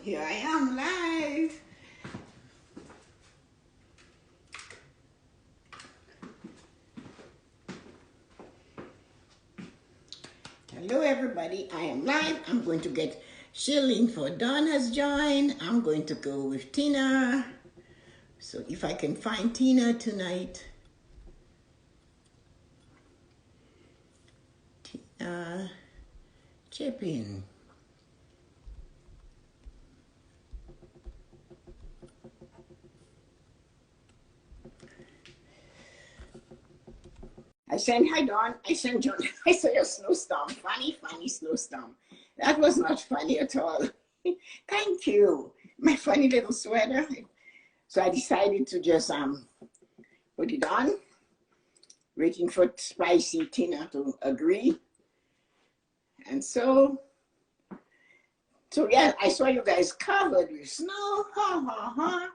Here I am live. Hello everybody, I am live. I'm going to get Shirley for Dawn has joined. I'm going to go with Tina. So if I can find Tina tonight. Tina, chip in. I sent, hi Dawn, I sent John, I saw your snowstorm, funny snowstorm. That was not funny at all. Thank you, my funny little sweater. So I decided to just put it on, waiting for Spicy Tina to agree. And so yeah, I saw you guys covered with snow, ha ha ha.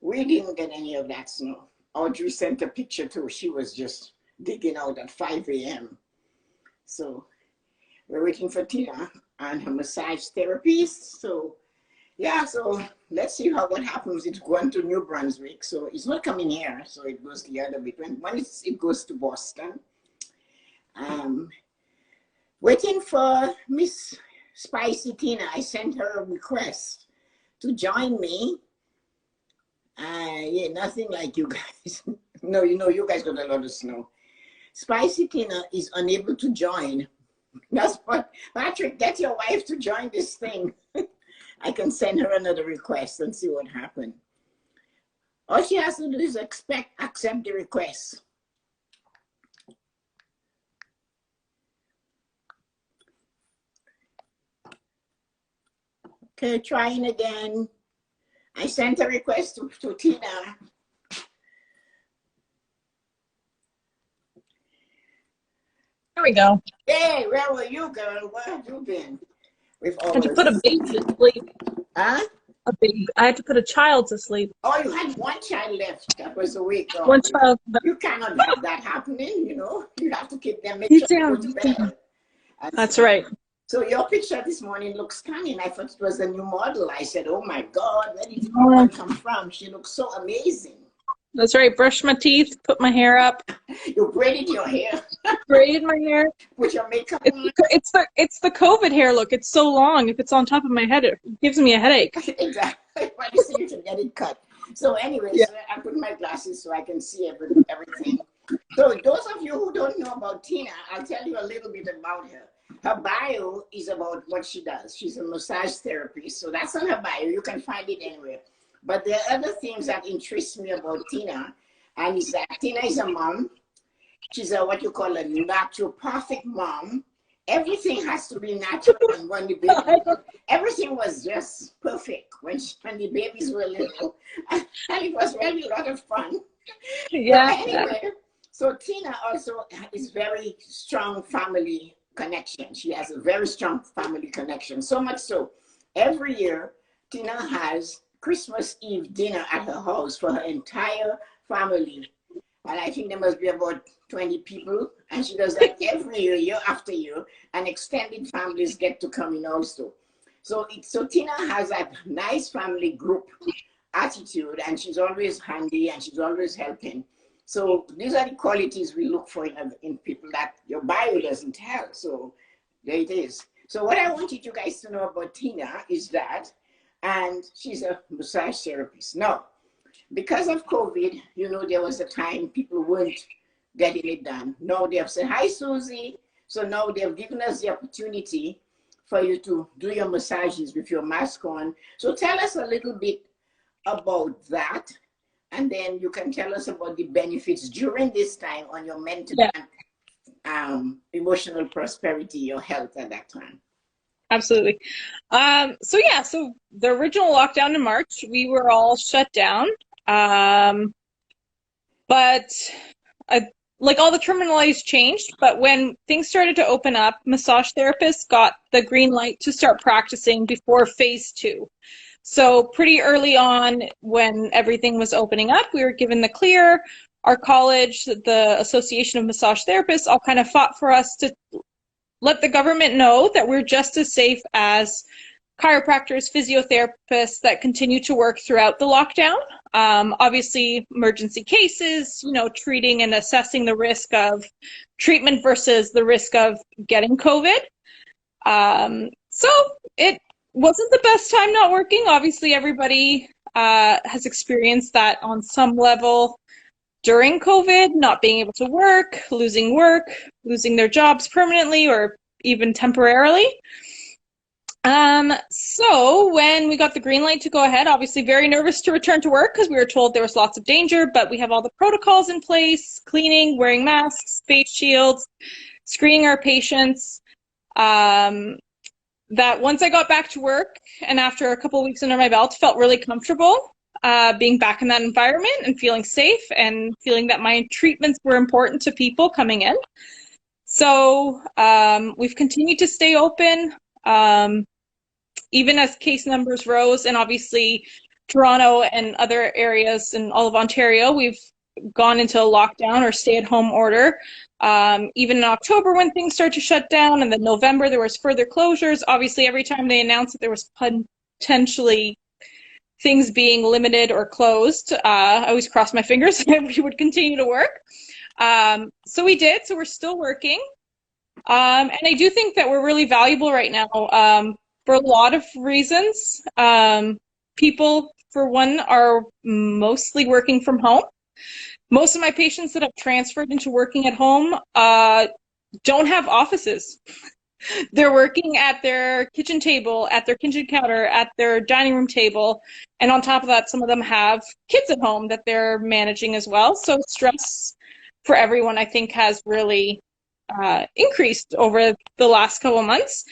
We didn't get any of that snow. Audrey sent a picture too, she was just digging out at 5 a.m. So we're waiting for Tina and her massage therapist. So yeah, so let's see what happens. It's going to New Brunswick, so it's not coming here, so it goes the other way. When it goes to Boston. Waiting for Miss Spicy Tina. I sent her a request to join me. Yeah, nothing like you guys. No, you know, you guys got a lot of snow. Spicy Tina is unable to join. That's what, Patrick, get your wife to join this thing. I can send her another request and see what happens. All she has to do is accept the request. Okay, trying again. I sent a request to Tina. There we go. Hey, where were you, girl? Where have you been? With all I had to put a baby to sleep. Huh? A baby. I had to put a child to sleep. Oh, you had one child left. That was a week. Oh, One child. you cannot have that happening, you know. You have to keep them, make He's sure they down. go to bed. That's right. So your picture this morning looks stunning. I thought it was a new model. I said, oh my God, where did this woman come from? She looks so amazing. That's right. Brush my teeth, put my hair up. You braided your hair. Braided my hair. Put your makeup on. It's the COVID hair look. It's so long. If it's on top of my head, it gives me a headache. Exactly. When you see you can get it cut. So anyway, Yeah. so I put my glasses so I can see everything. So those of you who don't know about Tina, I'll tell you a little bit about her. Her bio is about what she does. She's a massage therapist. So that's on her bio. You can find it anywhere. But there are other things that interest me about Tina. And is that Tina is a mom. She's a what you call a naturopathic mom. Everything has to be natural. And when the baby, everything was just perfect when the babies were little. And it was really a lot of fun. Yeah. So anyway, so Tina also is very strong family connection. She has a very strong family connection. So much so, every year, Tina has Christmas Eve dinner at her house for her entire family. And I think there must be about 20 people. And she does that every year, year after year. And extended families get to come in also. So Tina has a nice family group attitude, and she's always handy and she's always helping. So these are the qualities we look for in people that your bio doesn't have. So there it is. So what I wanted you guys to know about Tina is that, and she's a massage therapist. Now, because of COVID, you know, there was a time people weren't getting it done. Now they have said, hi, Susie. So now they've given us the opportunity for you to do your massages with your mask on. So tell us a little bit about that. And then you can tell us about the benefits during this time on your mental and emotional prosperity, your health at that time. Absolutely. So the original lockdown in March, we were all shut down. Like all the terminologies changed, but when things started to open up, massage therapists got the green light to start practicing before phase 2. So pretty early on, when everything was opening up, we were given the clear. Our college, the Association of Massage Therapists, all kind of fought for us to let the government know that we're just as safe as chiropractors, physiotherapists that continue to work throughout the lockdown. Obviously, emergency cases, treating and assessing the risk of treatment versus the risk of getting COVID. So it wasn't the best time not working. Obviously, everybody has experienced that on some level during COVID, not being able to work, losing their jobs permanently or even temporarily. So when we got the green light to go ahead, obviously very nervous to return to work because we were told there was lots of danger, but we have all the protocols in place, cleaning, wearing masks, face shields, screening our patients. That once I got back to work and after a couple of weeks under my belt, felt really comfortable being back in that environment and feeling safe and feeling that my treatments were important to people coming in. So we've continued to stay open. Even as case numbers rose, and obviously Toronto and other areas in all of Ontario, we've gone into a lockdown or stay-at-home order. Even in October when things started to shut down, and then November there was further closures. Obviously, every time they announced that there was potentially things being limited or closed, I always crossed my fingers that we would continue to work. So we did, so we're still working. And I do think that we're really valuable right now for a lot of reasons. People, for one, are mostly working from home. Most of my patients that have transferred into working at home don't have offices. They're working at their kitchen table, at their kitchen counter, at their dining room table. And on top of that, some of them have kids at home that they're managing as well. So stress for everyone, I think, has really increased over the last couple of months.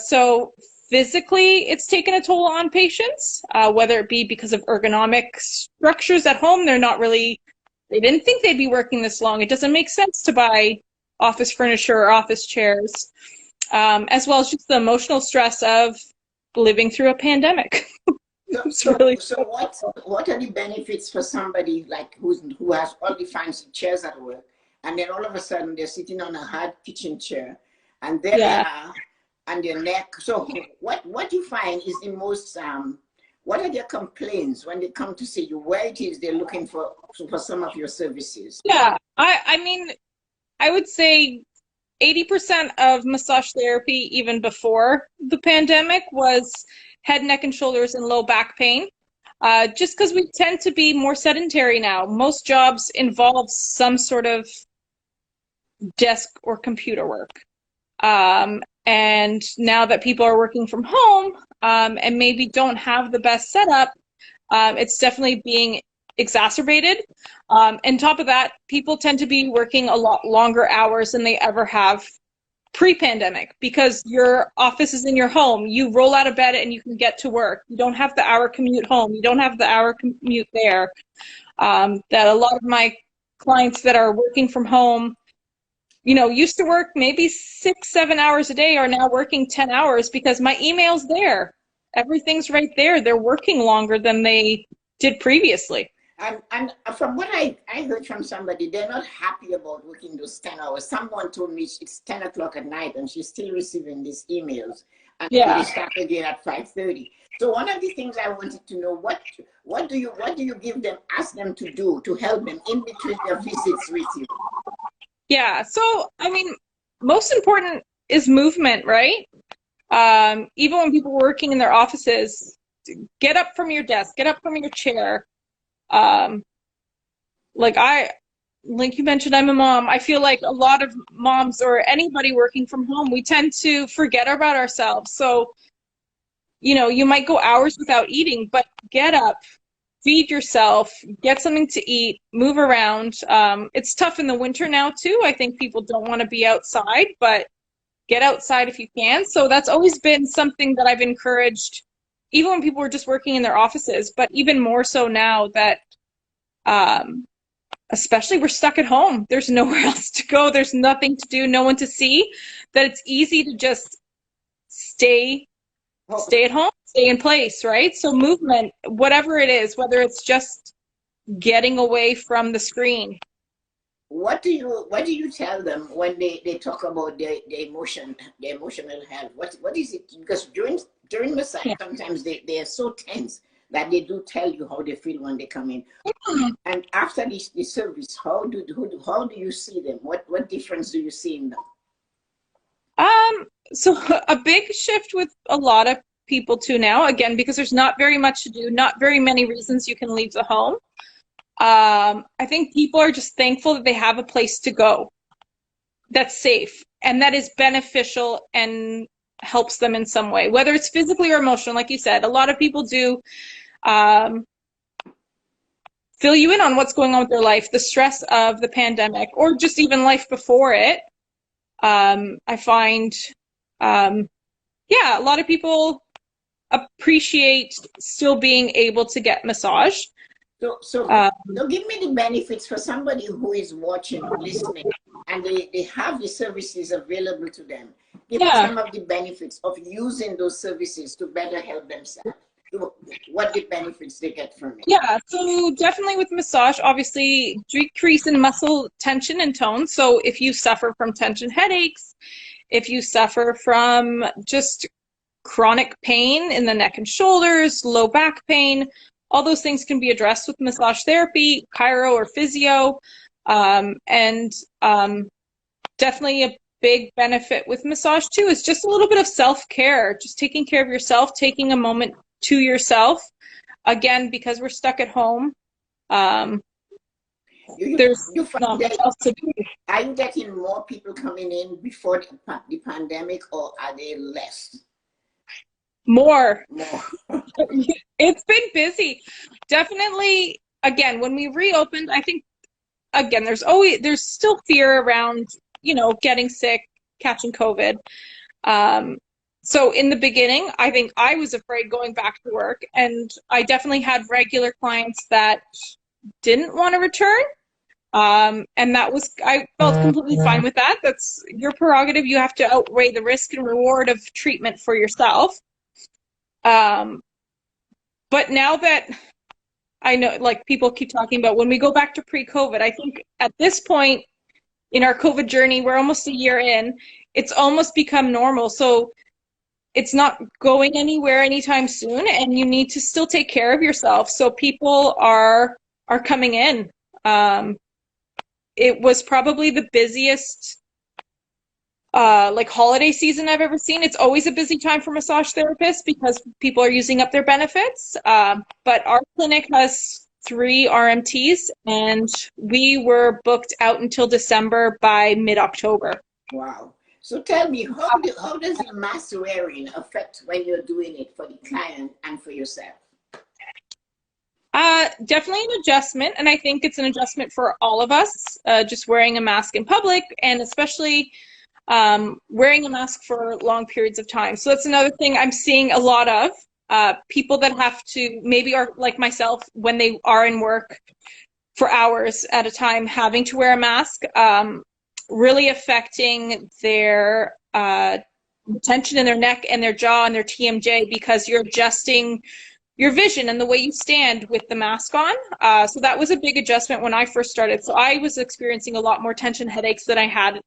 So physically, it's taken a toll on patients, whether it be because of ergonomic structures at home. They didn't think they'd be working this long. It doesn't make sense to buy office furniture or office chairs, as well as just the emotional stress of living through a pandemic. So what are the benefits for somebody like who has all the fancy chairs at work, and then all of a sudden they're sitting on a hard kitchen chair, and there they are on their neck? So what do you find is the most what are their complaints when they come to see you? Where it is they're looking for some of your services? Yeah, I mean, I would say 80% of massage therapy, even before the pandemic, was head, neck, and shoulders and low back pain. Just because we tend to be more sedentary now. Most jobs involve some sort of desk or computer work. And now that people are working from home and maybe don't have the best setup, it's definitely being exacerbated. On top of that, people tend to be working a lot longer hours than they ever have pre-pandemic because your office is in your home. You roll out of bed and you can get to work. You don't have the hour commute home. You don't have the hour commute there. That a lot of my clients that are working from home, used to work maybe 6-7 hours a day are now working 10 hours because my email's there. Everything's right there. They're working longer than they did previously. And from what I heard from somebody, they're not happy about working those 10 hours. Someone told me it's 10 o'clock at night and she's still receiving these emails. And they start again at 5:30. So one of the things I wanted to know, what do you give them, ask them to do to help them in between their visits with you? Yeah, so I mean, most important is movement, right? Even when people are working in their offices, get up from your desk, get up from your chair. Like you mentioned, I'm a mom. I feel like a lot of moms or anybody working from home, we tend to forget about ourselves. So, you might go hours without eating, but get up, feed yourself, get something to eat, move around. It's tough in the winter now too. I think people don't want to be outside, but get outside if you can. So that's always been something that I've encouraged, even when people were just working in their offices, but even more so now that, especially we're stuck at home. There's nowhere else to go. There's nothing to do, no one to see, that it's easy to just stay at home, stay in place, right? So movement, whatever it is, whether it's just getting away from the screen. What do you tell them when they talk about their emotional health? What is it? Because during during massage, Yeah. sometimes they are so tense that they do tell you how they feel when they come in. And after the service, how do you see them? What difference do you see in them? So a big shift with a lot of people too now, again, because there's not very much to do, not very many reasons you can leave the home. I think people are just thankful that they have a place to go that's safe and that is beneficial and helps them in some way, whether it's physically or emotional. Like you said, a lot of people do fill you in on what's going on with their life, the stress of the pandemic, or just even life before it. I find, yeah, a lot of people appreciate still being able to get massage. So give me the benefits for somebody who is watching or listening and they have the services available to them. Give us some of the benefits of using those services to better help themselves. What the benefits they get from it? Yeah, so definitely with massage, obviously decrease in muscle tension and tone. So if you suffer from tension headaches, if you suffer from just chronic pain in the neck and shoulders, low back pain, all those things can be addressed with massage therapy, chiro or physio. Definitely a big benefit with massage too is just a little bit of self-care, just taking care of yourself, taking a moment to yourself. Again, because we're stuck at home, there's not much else to do. Are you getting more people coming in before the pandemic, or are they less? More. It's been busy. Definitely, again, when we reopened, I think, again, there's still fear around, getting sick, catching COVID. So in the beginning, I think I was afraid going back to work, and I definitely had regular clients that didn't want to return. And I felt completely fine with that. That's your prerogative. You have to outweigh the risk and reward of treatment for yourself. But now that I know, like, people keep talking about when we go back to pre-COVID, I think at this point in our COVID journey, we're almost a year in, it's almost become normal. So it's not going anywhere anytime soon, and you need to still take care of yourself. So people are coming in. It was probably the busiest holiday season I've ever seen. It's always a busy time for massage therapists because people are using up their benefits. But our clinic has 3 RMTs, and we were booked out until December by mid-October. Wow. So tell me, how does the mask wearing affect when you're doing it for the client and for yourself? Definitely an adjustment, and I think it's an adjustment for all of us, just wearing a mask in public, and especially wearing a mask for long periods of time. So that's another thing I'm seeing a lot of. People that have to, maybe are like myself, when they are in work for hours at a time, having to wear a mask, really affecting their tension in their neck and their jaw and their TMJ, because you're adjusting your vision and the way you stand with the mask on. So that was a big adjustment when I first started. So I was experiencing a lot more tension headaches than I had.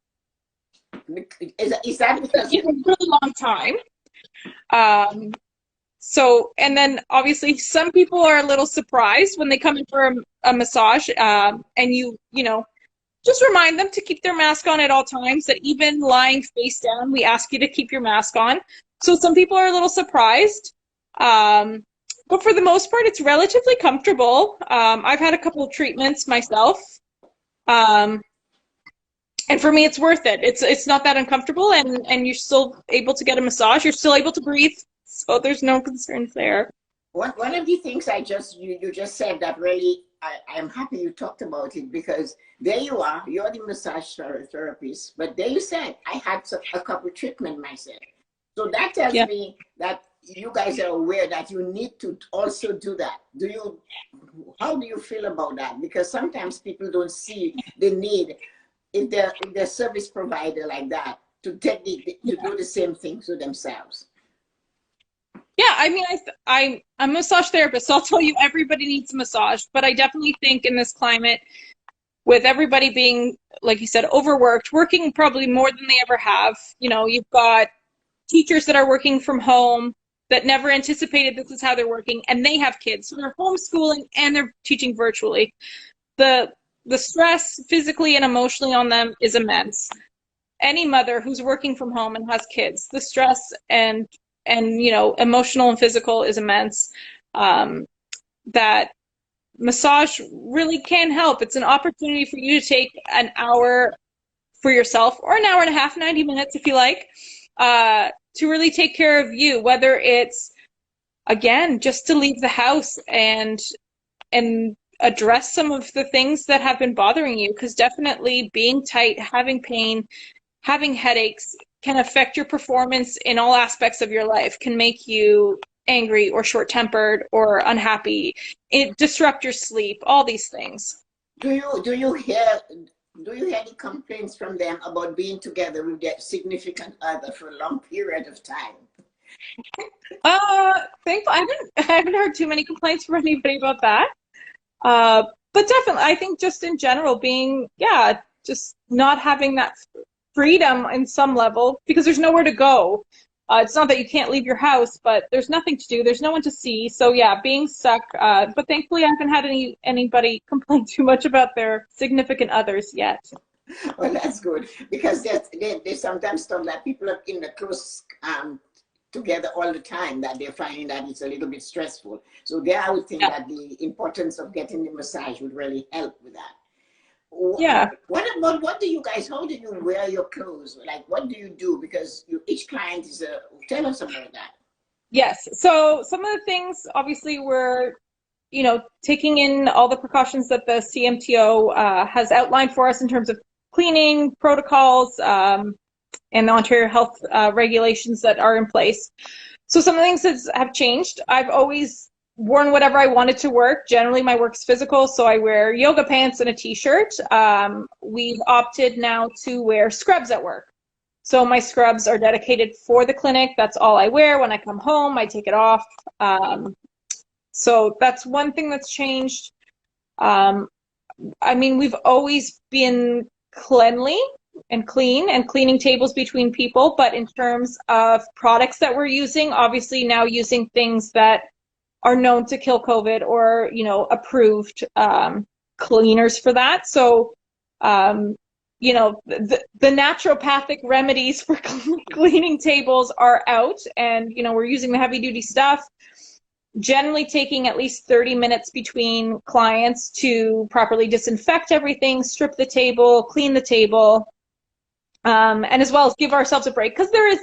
Is that because in a really long time? And then obviously some people are a little surprised when they come in for a massage, and you just remind them to keep their mask on at all times, that even lying face down, we ask you to keep your mask on. So some people are a little surprised. But for the most part, it's relatively comfortable. I've had a couple of treatments myself. And for me, it's worth it. It's not that uncomfortable, and you're still able to get a massage. You're still able to breathe, so there's no concerns there. One of the things you just said that really, I am happy you talked about it, because there you are, you're the massage therapist, but there you said, I had a couple of treatment myself. So that tells me that you guys are aware that you need to also do that. How do you feel about that? Because sometimes people don't see the need, if they're service provider like that, to do the same thing to themselves. Yeah, I mean, I'm a massage therapist, so I'll tell you, everybody needs a massage. But I definitely think in this climate, with everybody being, like you said, overworked, working probably more than they ever have, you've got teachers that are working from home, that never anticipated this is how they're working, and they have kids. So they're homeschooling and they're teaching virtually. The stress physically and emotionally on them is immense. Any mother who's working from home and has kids, the stress and emotional and physical is immense. That massage really can help. It's an opportunity for you to take an hour for yourself, or an hour and a half, 90 minutes if you like, to really take care of you, whether it's, again, just to leave the house and address some of the things that have been bothering you, because definitely being tight, having pain, having headaches can affect your performance in all aspects of your life, can make you angry or short-tempered or unhappy, it disrupt your sleep, all these things. Do you hear any complaints from them about being together with their significant other for a long period of time? Thankfully, I haven't heard too many complaints from anybody about that. But definitely, I think just in general, just not having that freedom in some level, because there's nowhere to go. It's not that you can't leave your house, but there's nothing to do. There's no one to see. So yeah, being stuck. But thankfully, I haven't had anybody complain too much about their significant others yet. Well, that's good, because they sometimes talk that people are in the close together all the time, that they're finding that it's a little bit stressful. So there, I would think that the importance of getting the massage would really help with that. Yeah. What do you guys, how do you wear your clothes? Like, what do you do? Because each client is tell us about that. Yes. So some of the things, obviously, we're, taking in all the precautions that the CMTO has outlined for us in terms of cleaning protocols, and the Ontario health regulations that are in place. So some of the things that have changed. I've always worn whatever I wanted to work. Generally, my work's physical, so I wear yoga pants and a t-shirt. We've opted now to wear scrubs at work. So my scrubs are dedicated for the clinic. That's all I wear. When I come home, I take it off. So that's one thing that's changed. We've always been cleanly and clean and cleaning tables between people, but in terms of products that we're using, obviously now using things that are known to kill COVID, or approved cleaners for that. So the naturopathic remedies for cleaning tables are out, and we're using the heavy duty stuff, generally taking at least 30 minutes between clients to properly disinfect everything, strip the table, clean the table. And as well as give ourselves a break, because there is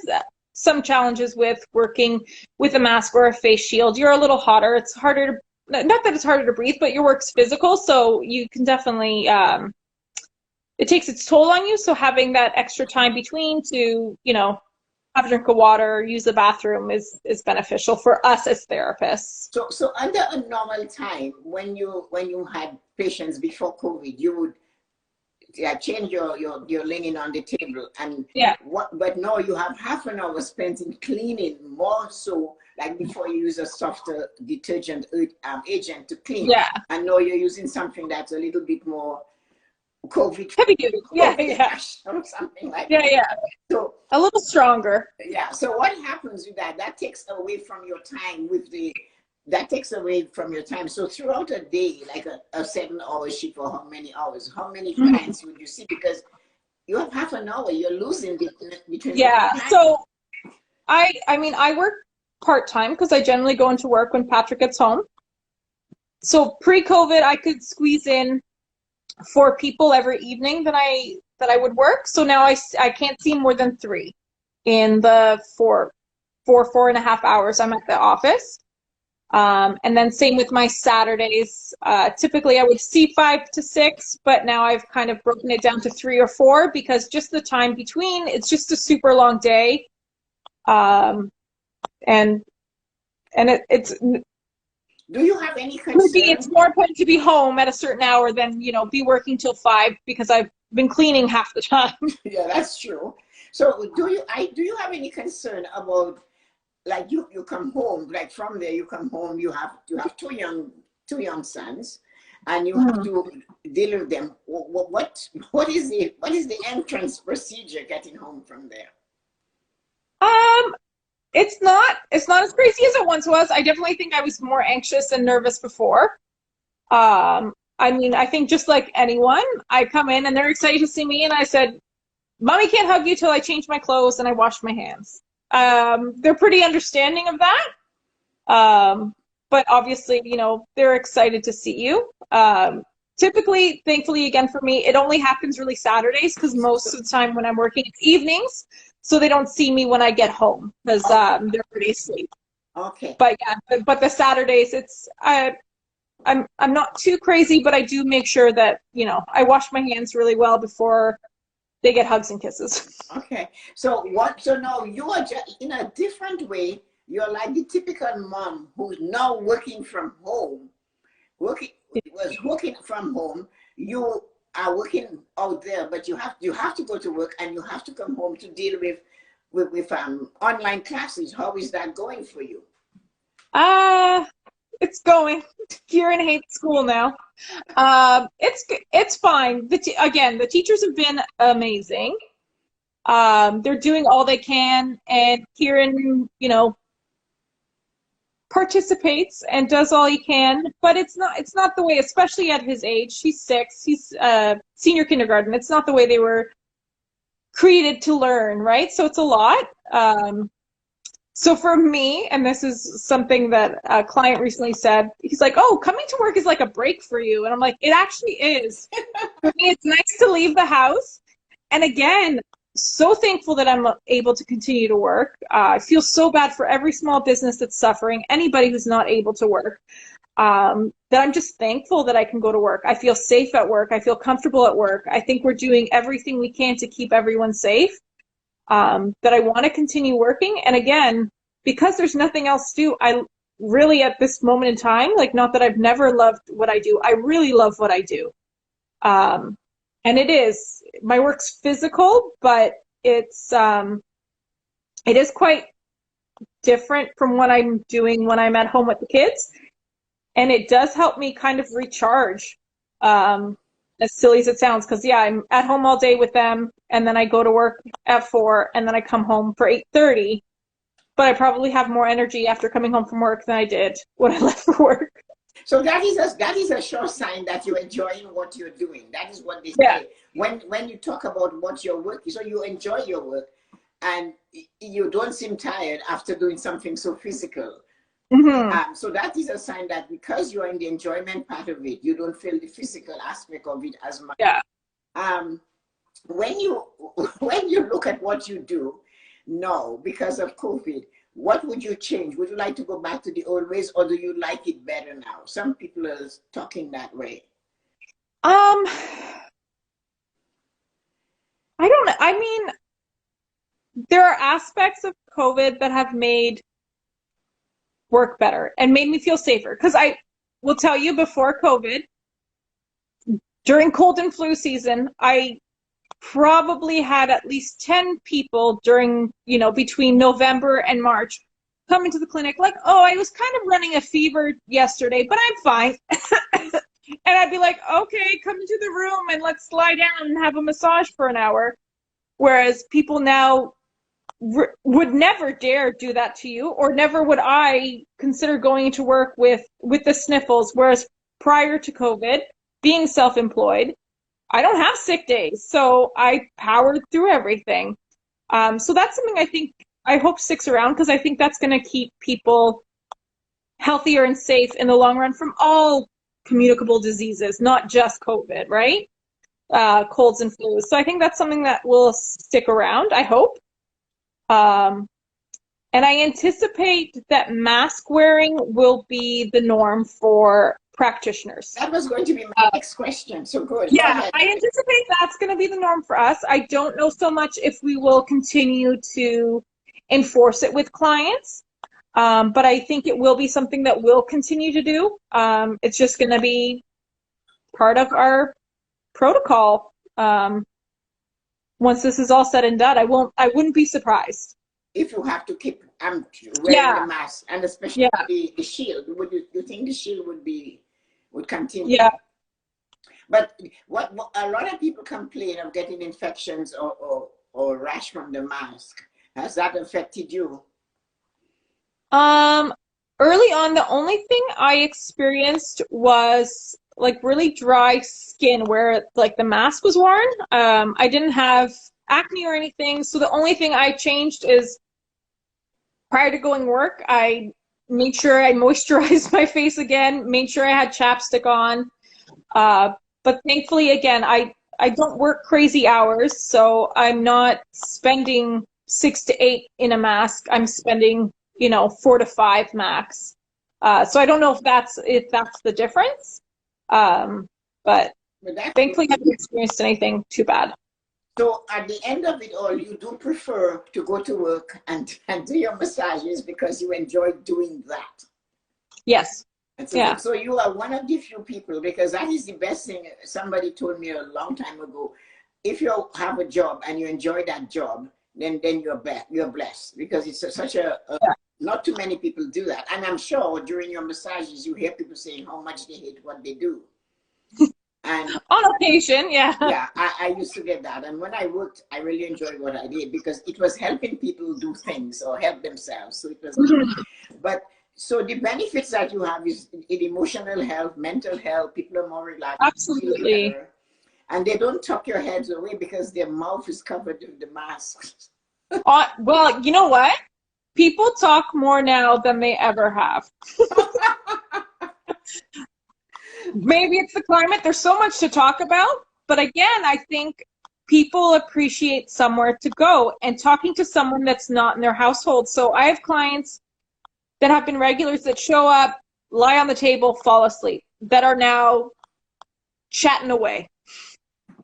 some challenges with working with a mask or a face shield. You're a little hotter. It's harder to, not that it's harder to breathe, but your work's physical, so you can definitely, it takes its toll on you. So having that extra time between to, have a drink of water, use the bathroom is beneficial for us as therapists. So under a normal time, when you had patients before COVID, you would change your linen on the table, and but now you have half an hour spent in cleaning, more so like before you use a softer detergent agent to clean. Yeah. And now you're using something that's a little bit more COVID heavy duty. Or something like that. Yeah. So a little stronger. Yeah. So what happens with that? That takes away from your time that takes away from your time. So throughout a day, like a 7-hour shift, for how many hours, how many clients would you see? Because you have half an hour, you're losing between. Yeah. So I work part-time because I generally go into work when Patrick gets home. So pre-COVID, I could squeeze in 4 people every evening that I would work. So now I can't see more than 3 in the 4.5 hours I'm at the office. And then same with my Saturdays. Typically I would see 5 to 6, but now I've kind of broken it down to 3 or 4, because just the time between, it's just a super long day. And it's. Do you have any concern? It's more important to be home at a certain hour than, be working till 5, because I've been cleaning half the time. Yeah, that's true. So do you have any concern about, like, you come home, like from there you come home, you have 2 young sons, and you have to deal with them. What is the entrance procedure getting home from there? It's not as crazy as it once was. I definitely think I was more anxious and nervous before. I mean, I think just like anyone, I come in and they're excited to see me, and I said, "Mommy can't hug you till I change my clothes and I wash my hands." They're pretty understanding of that. But obviously, you know, they're excited to see you. Typically, thankfully, again, for me, it only happens really Saturdays because most of the time when I'm working, it's evenings. So they don't see me when I get home because they're pretty asleep. Okay. But yeah, but the Saturdays, I'm not too crazy, but I do make sure that, you know, I wash my hands really well before they get hugs and kisses. Okay. So now you are just in a different way. You're like the typical mom who's now working from home. Working was working from home. You are working out there, but you have to go to work and you have to come home to deal with online classes. How is that going for you? It's going. Kieran hates school now. It's fine. Again, the teachers have been amazing. They're doing all they can, and Kieran, you know, participates and does all he can. But it's not the way, especially at his age. He's 6. He's senior kindergarten. It's not the way they were created to learn, right? So it's a lot. So for me, and this is something that a client recently said, he's like, "Oh, coming to work is like a break for you." And I'm like, "It actually is." For me, it's nice to leave the house. And again, so thankful that I'm able to continue to work. I feel so bad for every small business that's suffering, anybody who's not able to work. That I'm just thankful that I can go to work. I feel safe at work. I feel comfortable at work. I think we're doing everything we can to keep everyone safe. That I want to continue working. And again, because there's nothing else to do, I really at this moment in time, like, not that I've never loved what I do, I really love what I do. And my work's physical, but it is quite different from what I'm doing when I'm at home with the kids. And it does help me kind of recharge. As silly as it sounds, because yeah, I'm at home all day with them, and then I go to work at 4, and then I come home for 8:30. But I probably have more energy after coming home from work than I did when I left for work. So that is a sure sign that you're enjoying what you're doing. That is what they Yeah. say. When you talk about what your work is, so you enjoy your work and you don't seem tired after doing something so physical. Mm-hmm. So that is a sign that because you're in the enjoyment part of it, you don't feel the physical aspect of it as much. Yeah. When you when you look at what you do now because of COVID, what would you change? Would you like to go back to the old ways, or do you like it better now? Some people are talking that way. Um, I don't know. I mean, there are aspects of COVID that have made work better and made me feel safer. Because I will tell you, before COVID, during cold and flu season, I probably had at least 10 people during, you know, between November and March come into the clinic like, "Oh, I was kind of running a fever yesterday, but I'm fine." And I'd be like, "Okay, come into the room and let's lie down and have a massage for an hour." Whereas people now would never dare do that to you, or never would I consider going into work with the sniffles. Whereas prior to COVID, being self-employed, I don't have sick days, so I powered through everything. So that's something I hope sticks around, because I think that's going to keep people healthier and safe in the long run from all communicable diseases, not just COVID, right? Colds and flus. So I think that's something that will stick around, I hope. And I anticipate that mask wearing will be the norm for practitioners. That was going to be my next question. So good. Yeah, I anticipate that's going to be the norm for us. I don't know so much if we will continue to enforce it with clients, but I think it will be something that we'll continue to do. It's just going to be part of our protocol. Once this is all said and done, I wouldn't be surprised. If you have to keep wearing the mask, and especially Yeah. the shield, would you think the shield would continue? Yeah. But what a lot of people complain of getting infections or rash from the mask. Has that affected you? Early on, the only thing I experienced was like really dry skin where like the mask was worn. I didn't have acne or anything, so the only thing I changed is prior to going work, I made sure I moisturized my face again, made sure I had chapstick on. But thankfully, again, I don't work crazy hours, so I'm not spending 6 to 8 in a mask. I'm spending, 4 to 5 max. So I don't know if that's the difference. But But that's thankfully, I haven't experienced anything too bad. so at the end of it all, you do prefer to go to work and do your massages because you enjoy doing that. Yes. And so, Yeah. so you are one of the few people, because that is the best thing. Somebody told me a long time ago, if you have a job and you enjoy that job, then you're blessed, because it's such a Yeah. not too many people do that. And I'm sure during your massages, you hear people saying how much they hate what they do. And On occasion, yeah. yeah, I used to get that. And when I worked, I really enjoyed what I did because it was helping people do things or help themselves. So it was, but so the benefits that you have is in emotional health, mental health, people are more relaxed, feel Absolutely. better, and they don't tuck your heads away because their mouth is covered with the mask. Well, you know what? People talk more now than they ever have. Maybe it's the climate. There's so much to talk about. But again, I think people appreciate somewhere to go and talking to someone that's not in their household. So I have clients that have been regulars that show up, lie on the table, fall asleep, that are now chatting away.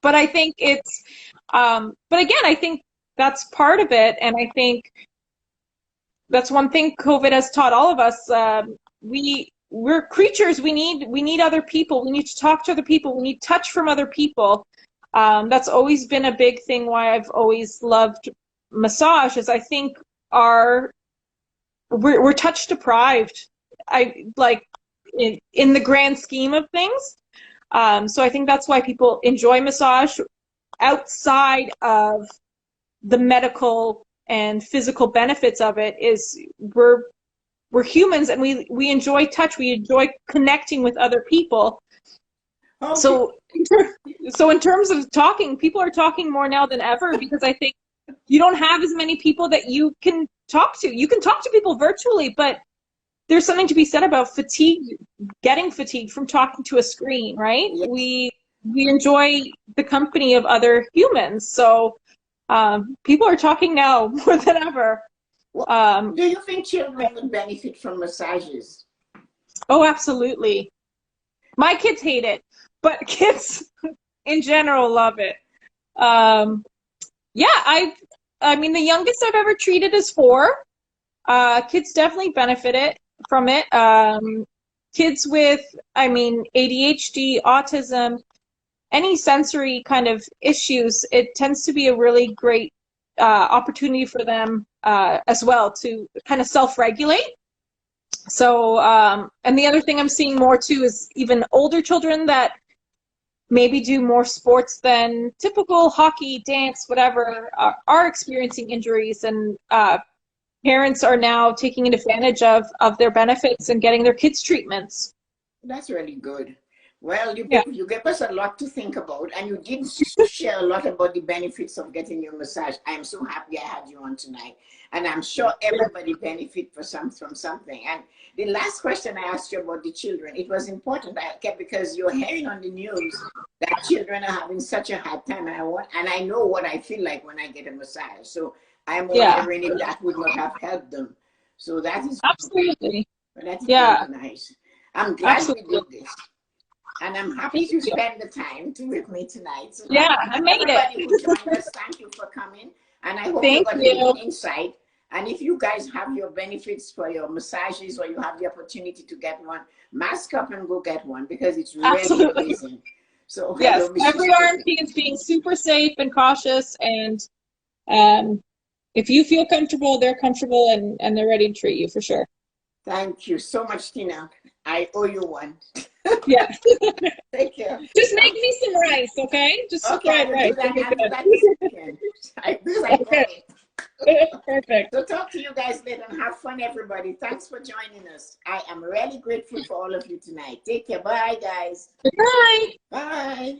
But I think but again, I think that's part of it. And I think that's one thing COVID has taught all of us. We're creatures. We need other people. We need to talk to other people. We need touch from other people. That's always been a big thing. Why I've always loved massage is I think we're touch deprived. I like in the grand scheme of things. So I think that's why people enjoy massage outside of the medical and physical benefits of it. Is we're humans and we enjoy touch. We enjoy connecting with other people. Okay. So in terms of talking, people are talking more now than ever because I think you don't have as many people that you can talk to. You can talk to people virtually, but there's something to be said about getting fatigued from talking to a screen, right? Yes. We enjoy the company of other humans. So people are talking now more than ever. Do you think children would benefit from massages? Oh, absolutely. My kids hate it, but kids in general love it. Yeah, I mean, the youngest I've ever treated is 4. Kids definitely benefited from it. Kids with, I mean, ADHD, autism, any sensory kind of issues, it tends to be a really great opportunity for them as well to kind of self-regulate. So, and the other thing I'm seeing more too is even older children that maybe do more sports than typical hockey, dance, whatever, are experiencing injuries, and parents are now taking advantage of their benefits and getting their kids treatments. That's really good. Well, Yeah. you gave us a lot to think about, and you did share a lot about the benefits of getting your massage. I'm so happy I had you on tonight, and I'm sure everybody benefit from something. And the last question I asked you about the children, it was important because you're hearing on the news that children are having such a hard time, and I know what I feel like when I get a massage. So I'm wondering if that would not have helped them. So that is Absolutely. That is Yeah. really nice. I'm glad Absolutely. we did this. And I'm happy to spend the time with me tonight. So Yeah, I made everybody it. who joined us, thank you for coming. And I hope you Thank got a you. little insight. And if you guys have your benefits for your massages or you have the opportunity to get one, mask up and go get one because it's really Absolutely. amazing. So Yes, hello, every RMP is being super safe and cautious, and if you feel comfortable, they're comfortable, and they're ready to treat you for sure. Thank you so much, Tina. I owe you one. Yeah. Take care. Just make me some rice, okay? Just Okay, fried rice. I will do that this weekend. I know it. Perfect. So talk to you guys later and have fun, everybody. Thanks for joining us. I am really grateful for all of you tonight. Take care. Bye, guys. Bye. Bye.